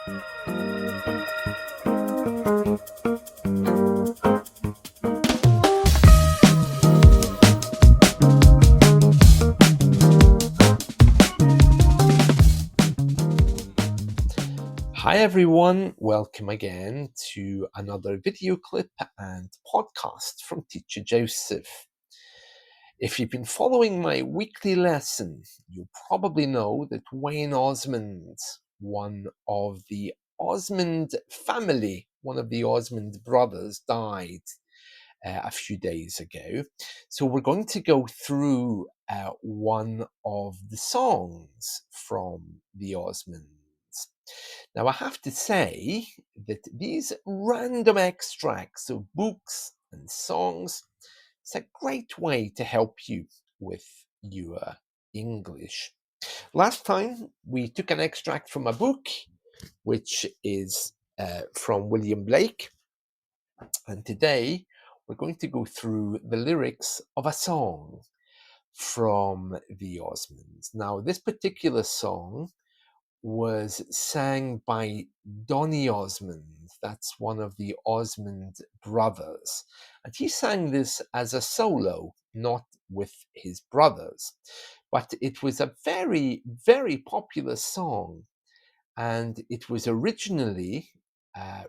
Hi everyone, welcome again to another video clip and podcast from Teacher Joseph. If you've been following my weekly lesson, you probably know that Wayne Osmond, one of the Osmond family, one of the Osmond brothers, died a few days ago. So we're going to go through one of the songs from the Osmonds. Now, I have to say that these random extracts of books and songs is a great way to help you with your English. Last time we took an extract from a book, which is from William Blake, and today we're going to go through the lyrics of a song from the Osmonds. Now, this particular song was sang by Donny Osmond. That's one of the Osmond brothers. And he sang this as a solo, not with his brothers. But it was a very, very popular song. And it was originally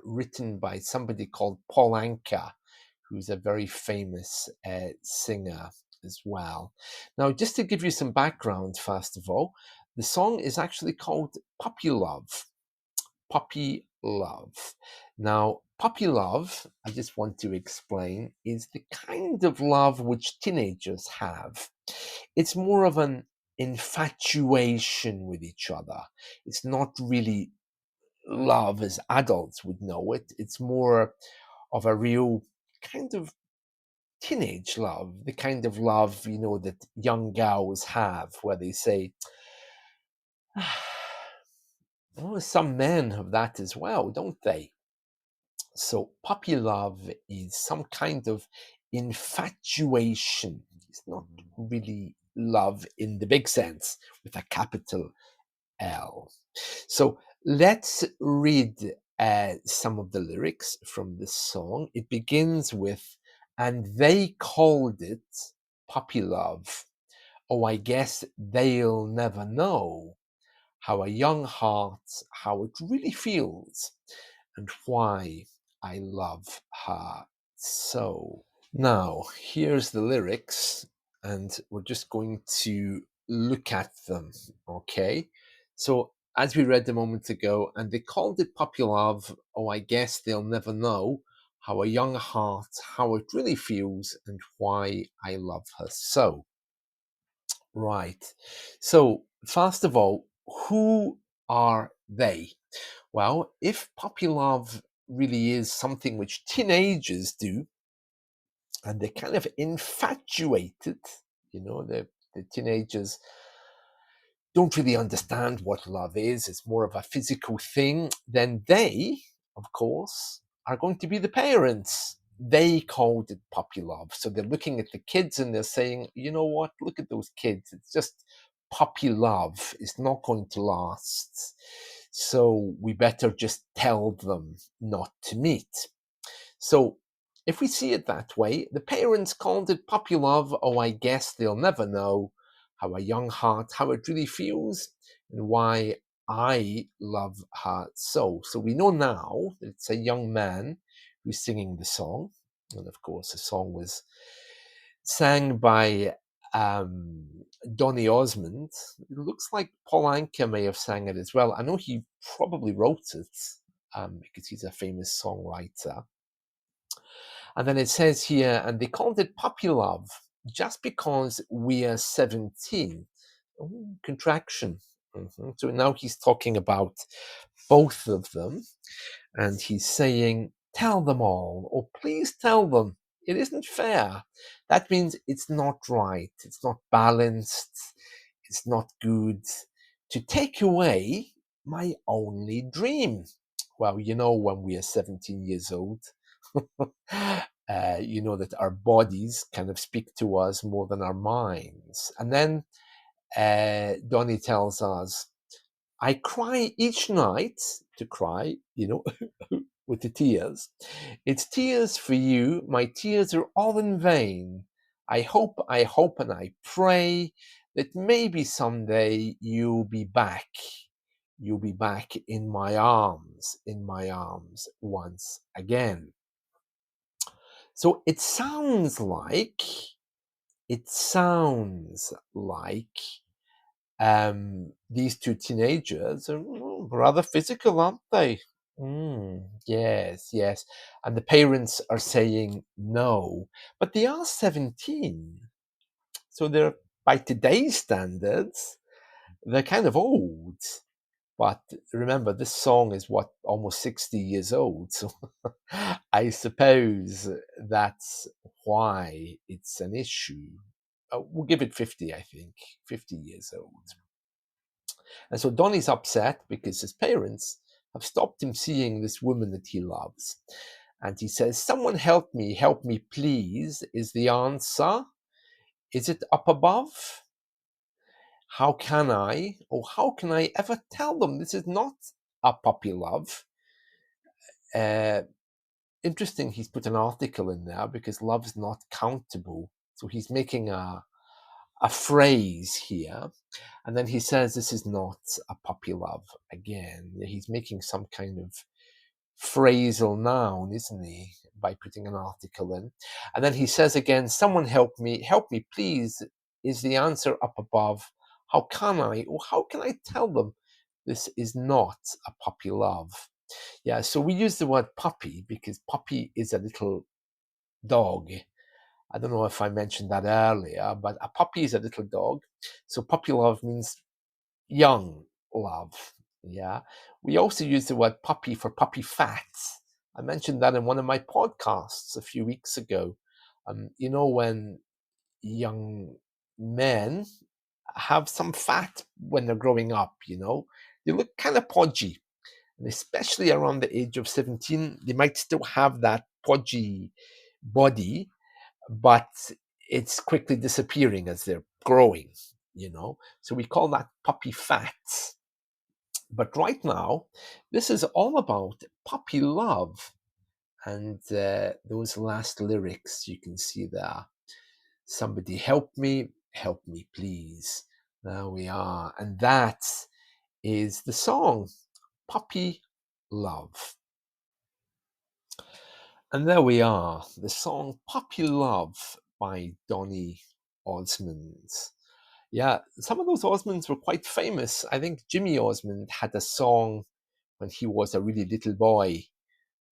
written by somebody called Paul Anka, who's a very famous singer as well. Now, just to give you some background, first of all, the song is actually called Puppy Love. Puppy Love. Now, puppy love, I just want to explain, is the kind of love which teenagers have. It's more of an infatuation with each other. It's not really love as adults would know it. It's more of a real kind of teenage love, the kind of love, that young girls have, where they say, oh, some men have that as well, don't they? So puppy love is some kind of infatuation. It's not really love in the big sense with a capital L. So let's read some of the lyrics from this song. It begins with, and they called it puppy love. Oh, I guess they'll never know how a young heart, how it really feels, and why I love her so. Now, here's the lyrics, and we're just going to look at them, okay? So, as we read a moment ago, and they called it puppy love, oh, I guess they'll never know how a young heart, how it really feels, and why I love her so. Right. So, first of all, who are they? Well, if puppy love really is something which teenagers do, and they're kind of infatuated, the teenagers don't really understand what love is, it's more of a physical thing, then they, of course, are going to be the parents. They called it puppy love. So they're looking at the kids and they're saying, you know what, look at those kids. It's just puppy love. It's not going to last. So we better just tell them not to meet. So if we see it that way, the parents called it puppy love. Oh, I guess they'll never know how a young heart, how it really feels, and why I love her so. So we know now that it's a young man who's singing the song. And of course, the song was sang by Donny Osmond. It looks like Paul Anka may have sang it as well. I know he probably wrote it because he's a famous songwriter. And then it says here, and they called it puppy love just because we are 17. Oh, contraction. So now he's talking about both of them. And he's saying, tell them all, or please tell them. It isn't fair. That means it's not right. It's not balanced. It's not good to take away my only dream. Well, when we are 17 years old, that our bodies kind of speak to us more than our minds. And then Donny tells us, I cry each night to cry, with the tears. It's tears for you. My tears are all in vain. I hope, and I pray that maybe someday you'll be back. You'll be back in my arms once again. So it sounds like these two teenagers are rather physical, aren't they? Yes, yes. And the parents are saying no, but they are 17. So they're, by today's standards, they're kind of old. But remember, this song is what, almost 60 years old. So I suppose that's why it's an issue. We'll give it 50, I think. 50 years old. And so Donny's upset because his parents have stopped him seeing this woman that he loves. And he says, someone help me please, is the answer. Is it up above? How can I ever tell them this is not a puppy love? Uh, Interesting, he's put an article in there because love's not countable. So he's making a phrase here. And then he says this is not a puppy love again. He's making some kind of phrasal noun, isn't he, by putting an article in. And then he says again, someone help me please, is the answer up above. How can I tell them this is not a puppy love? Yeah, so we use the word puppy because puppy is a little dog. I don't know if I mentioned that earlier, but a puppy is a little dog. So puppy love means young love. Yeah. We also use the word puppy for puppy fat. I mentioned that in one of my podcasts a few weeks ago. When young men have some fat when they're growing up, they look kind of podgy. And especially around the age of 17, they might still have that podgy body, but it's quickly disappearing as they're growing. So we call that puppy fat. But right now, this is all about puppy love. And those last lyrics you can see there. Somebody help me please. There we are. And that is the song, Puppy Love. And there we are, the song Puppy Love by Donny Osmond. Yeah, some of those Osmonds were quite famous. I think Jimmy Osmond had a song when he was a really little boy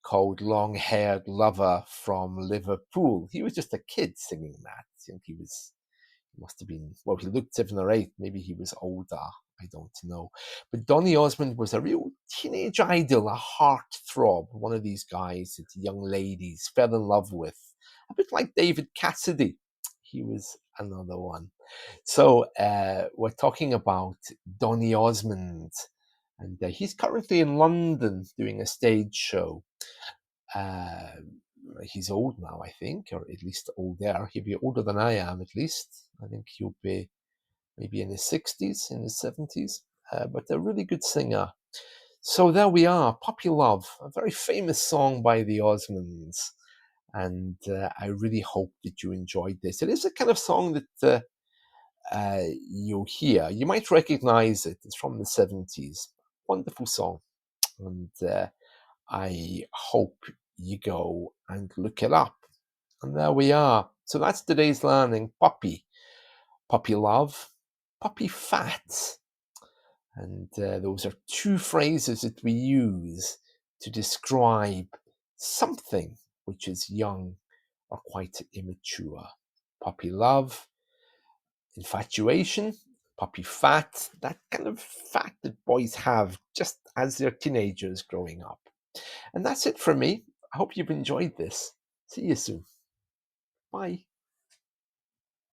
called Long Haired Lover from Liverpool. He was just a kid singing that. I think he must have been, well, he looked 7 or 8. Maybe he was older. I don't know. But Donny Osmond was a real teenage idol, a heartthrob, one of these guys that young ladies fell in love with. A bit like David Cassidy. He was another one. So we're talking about Donny Osmond. And he's currently in London doing a stage show. He's old now, I think, or at least older. He'll be older than I am, at least. I think he'll be maybe in his 60s, in his 70s, but a really good singer. So there we are, Puppy Love, a very famous song by the Osmonds. And I really hope that you enjoyed this. It is a kind of song that you'll hear. You might recognize it. It's from the 70s. Wonderful song. And I hope you go and look it up. And there we are. So that's today's learning. Puppy love, puppy fat. And those are two phrases that we use to describe something which is young or quite immature. Puppy love, infatuation, puppy fat, that kind of fat that boys have just as they're teenagers growing up. And that's it from me. I hope you've enjoyed this. See you soon. Bye.